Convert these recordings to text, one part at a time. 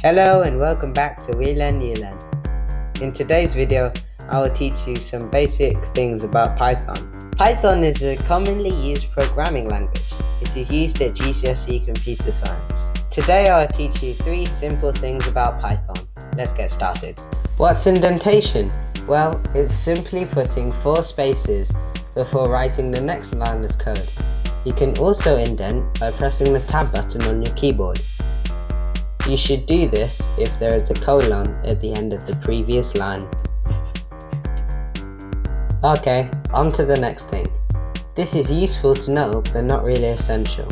Hello and welcome back to We Learn You Learn. In today's video, I will teach you some basic things about Python. Python is a commonly used programming language. It is used at GCSE Computer Science. Today I will teach you 3 simple things about Python. Let's get started. What's indentation? Well, it's simply putting 4 spaces before writing the next line of code. You can also indent by pressing the tab button on your keyboard. You should do this if there is a colon at the end of the previous line. Okay, on to the next thing. This is useful to know, but not really essential.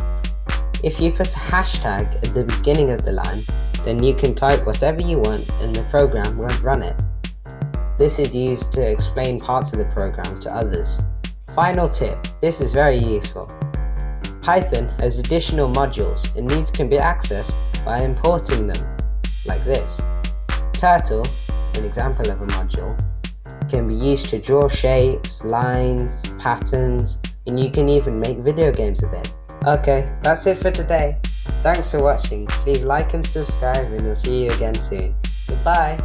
If you put a hashtag at the beginning of the line, then you can type whatever you want and the program won't run it. This is used to explain parts of the program to others. Final tip, this is very useful. Python has additional modules and these can be accessed by importing them, like this. Turtle, an example of a module, can be used to draw shapes, lines, patterns, and you can even make video games with it. Okay, that's it for today. Thanks for watching. Please like and subscribe and I'll see you again soon. Goodbye!